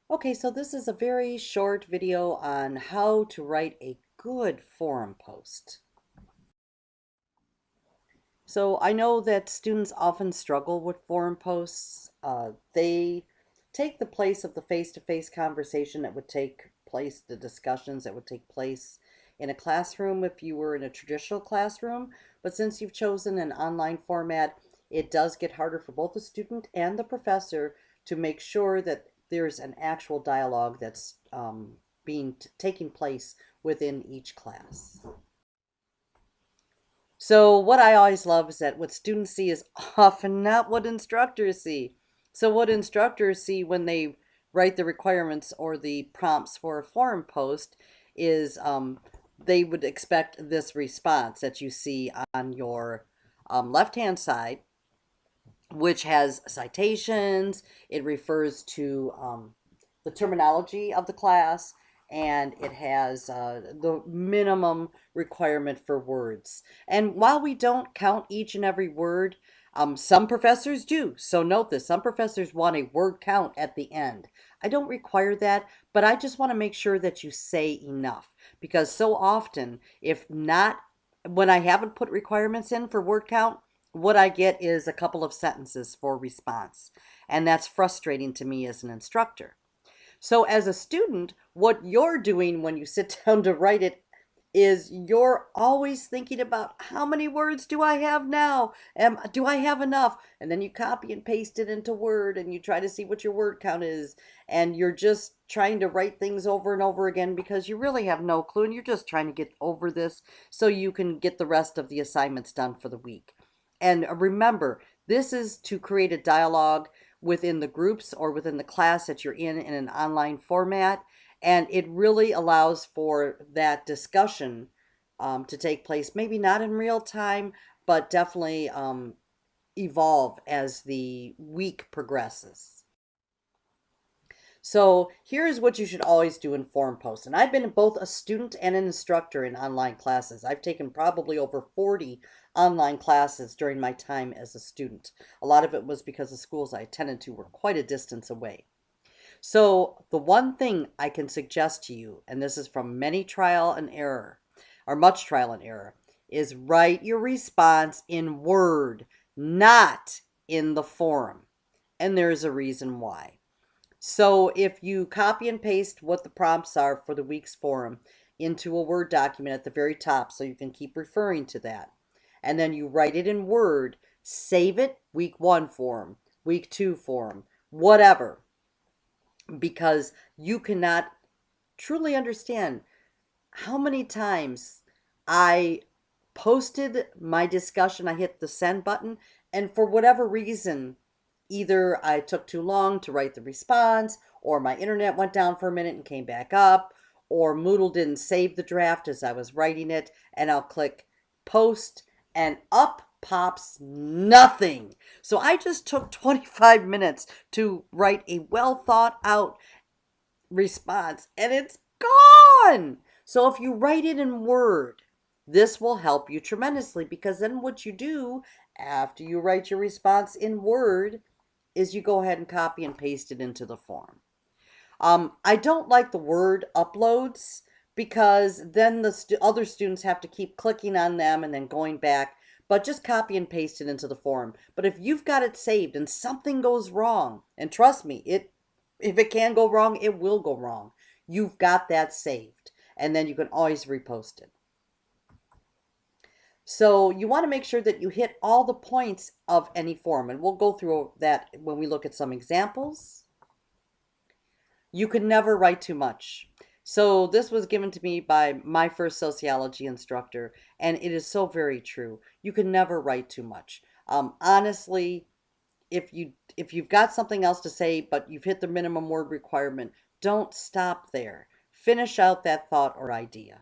Okay, so this is a very short video on how to write a good forum post. So I know that students often struggle with forum posts. They take the place of the face-to-face conversation that would take place, the discussions that would take place in a classroom if you were in a traditional classroom. But since you've chosen an online format, it does get harder for both the student and the professor to make sure that there's an actual dialogue that's taking place within each class. So what I always love is that what students see is often not what instructors see. So what instructors see when they write the requirements or the prompts for a forum post is they would expect this response that you see on your left-hand side, which has citations. It refers to the terminology of the class, and it has the minimum requirement for words. And while we don't count each and every word, some professors do. So note this, some professors want a word count at the end. I don't require that, but I just want to make sure that you say enough, because so often, if not, when I haven't put requirements in for word count, what I get is a couple of sentences for response. And that's frustrating to me as an instructor. So as a student, what you're doing when you sit down to write it is you're always thinking about how many words do I have now? Do I have enough? And then you copy and paste it into Word and you try to see what your word count is. And you're just trying to write things over and over again because you really have no clue and you're just trying to get over this so you can get the rest of the assignments done for the week. And remember, this is to create a dialogue within the groups or within the class that you're in an online format. And it really allows for that discussion to take place, maybe not in real time, but definitely evolve as the week progresses. So here's what you should always do in forum posts. And I've been both a student and an instructor in online classes. I've taken probably over 40 online classes during my time as a student. A lot of it was because the schools I attended to were quite a distance away. So the one thing I can suggest to you, and this is from many trial and error, or much trial and error, is write your response in Word, not in the forum. And there's a reason why. So if you copy and paste what the prompts are for the week's forum into a Word document at the very top so you can keep referring to that, and then you write it in Word, save it week 1 forum, week 2 forum, whatever, because you cannot truly understand how many times I posted my discussion, I hit the send button, and for whatever reason, either I took too long to write the response, or my internet went down for a minute and came back up, or Moodle didn't save the draft as I was writing it, and I'll click post, and up pops nothing. So I just took 25 minutes to write a well thought out response, and it's gone. So if you write it in Word, this will help you tremendously, because then what you do after you write your response in Word is you go ahead and copy and paste it into the form. I don't like the Word uploads because then the other students have to keep clicking on them and then going back, but just copy and paste it into the form. But if you've got it saved and something goes wrong, and trust me, if it can go wrong, it will go wrong. You've got that saved, and then you can always repost it. So you want to make sure that you hit all the points of any form, and we'll go through that when we look at some examples. You can never write too much. So this was given to me by my first sociology instructor, and it is so very true. You can never write too much. Honestly, if you've got something else to say, but you've hit the minimum word requirement, don't stop there. Finish out that thought or idea.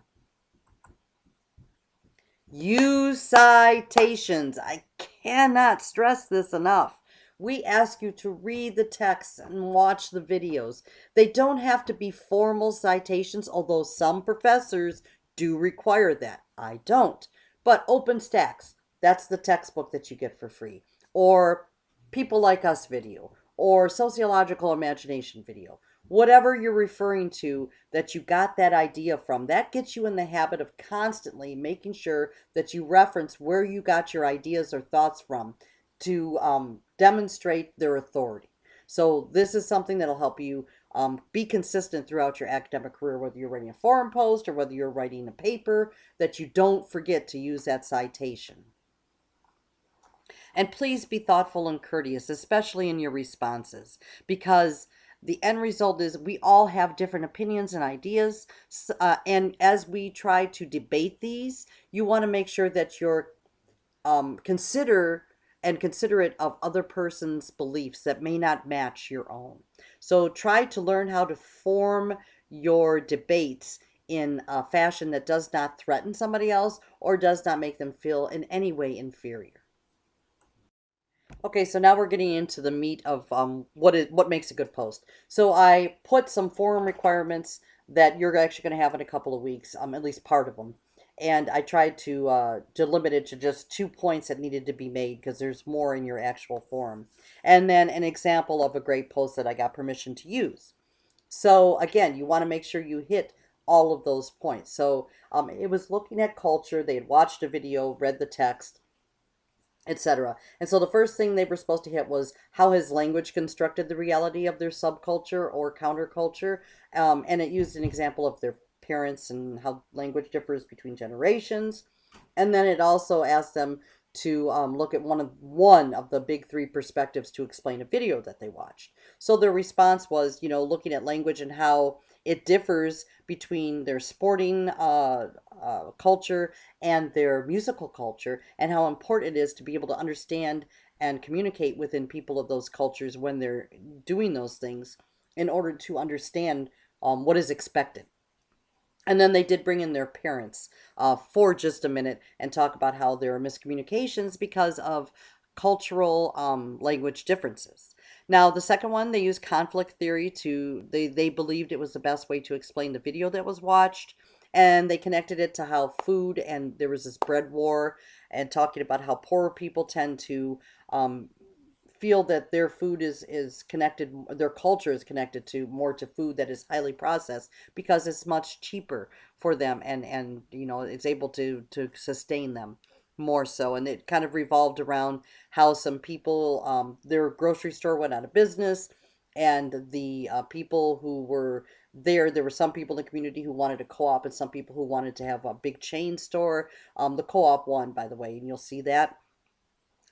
Use citations. I cannot stress this enough. We ask you to read the text and watch the videos. They don't have to be formal citations, although some professors do require that. I don't. But OpenStax, that's the textbook that you get for free. Or People Like Us video, or sociological imagination video. Whatever you're referring to that you got that idea from, that gets you in the habit of constantly making sure that you reference where you got your ideas or thoughts from to demonstrate their authority. So this is something that'll help you be consistent throughout your academic career, whether you're writing a forum post or whether you're writing a paper, that you don't forget to use that citation. And please be thoughtful and courteous, especially in your responses, because the end result is we all have different opinions and ideas. And as we try to debate these, you want to make sure that you're considerate of other person's beliefs that may not match your own. So try to learn how to form your debates in a fashion that does not threaten somebody else or does not make them feel in any way inferior. Okay, so now we're getting into the meat of what makes a good post. So I put some forum requirements that you're actually going to have in a couple of weeks, at least part of them. And I tried to limit it to just 2 points that needed to be made because there's more in your actual forum. And then an example of a great post that I got permission to use. So again, you want to make sure you hit all of those points. So it was looking at culture. They had watched a video, read the text, etc. And so the first thing they were supposed to hit was how has language constructed the reality of their subculture or counterculture. And it used an example of their parents and how language differs between generations. And then it also asked them to look at one of the big three perspectives to explain a video that they watched. So their response was, looking at language and how it differs between their sporting culture and their musical culture, and how important it is to be able to understand and communicate within people of those cultures when they're doing those things in order to understand what is expected. And then they did bring in their parents for just a minute and talk about how there are miscommunications because of cultural language differences. Now, the second one, they used conflict theory they believed it was the best way to explain the video that was watched. And they connected it to how food, and there was this bread war, and talking about how poorer people tend to feel that their food is connected, their culture is connected to more to food that is highly processed because it's much cheaper for them, and it's able to sustain them more so. And it kind of revolved around how some people, their grocery store went out of business, and the people who were there were some people in the community who wanted a co-op and some people who wanted to have a big chain store. The co-op won, by the way, and you'll see that.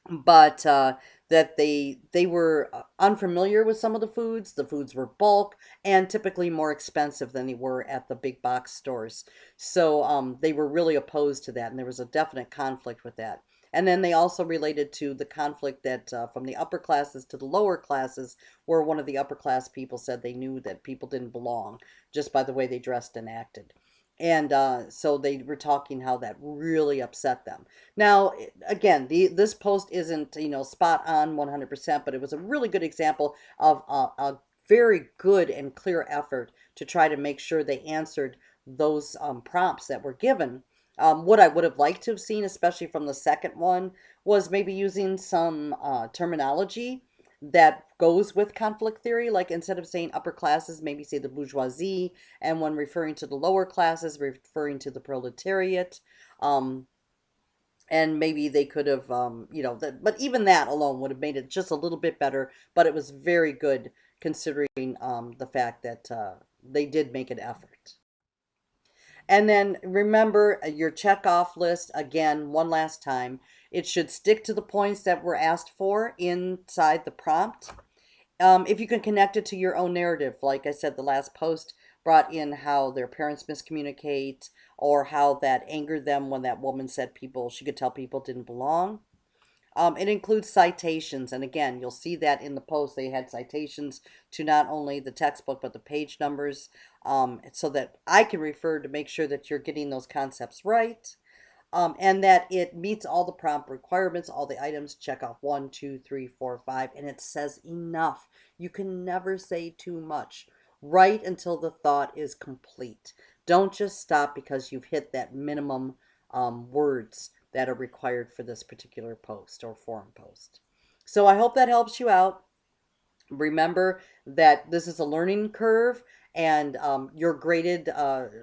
But that they were unfamiliar with some of the foods. The foods were bulk and typically more expensive than they were at the big box stores. So they were really opposed to that, and there was a definite conflict with that. And then they also related to the conflict that from the upper classes to the lower classes, where one of the upper class people said they knew that people didn't belong just by the way they dressed and acted. And so they were talking how that really upset them. Now, again, this post isn't, spot on 100%, but it was a really good example of a very good and clear effort to try to make sure they answered those prompts that were given. What I would have liked to have seen, especially from the second one, was maybe using some terminology that goes with conflict theory. Like instead of saying upper classes, maybe say the bourgeoisie, and when referring to the lower classes, referring to the proletariat. And maybe they could have, but even that alone would have made it just a little bit better. But it was very good considering the fact that they did make an effort. And then remember your checkoff list again, one last time. It should stick to the points that were asked for inside the prompt. If you can connect it to your own narrative, like I said, the last post brought in how their parents miscommunicate or how that angered them when that woman said she could tell people didn't belong. It includes citations, and again, you'll see that in the post. They had citations to not only the textbook, but the page numbers, so that I can refer to make sure that you're getting those concepts right, and that it meets all the prompt requirements, all the items, check off 1, 2, 3, 4, 5, and it says enough. You can never say too much. Write until the thought is complete. Don't just stop because you've hit that minimum words that are required for this particular post or forum post. So I hope that helps you out. Remember that this is a learning curve, and you're graded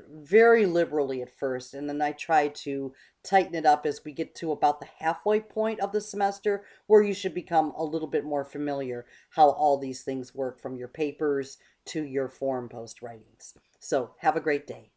very liberally at first, and then I try to tighten it up as we get to about the halfway point of the semester, where you should become a little bit more familiar how all these things work, from your papers to your forum post writings. So have a great day.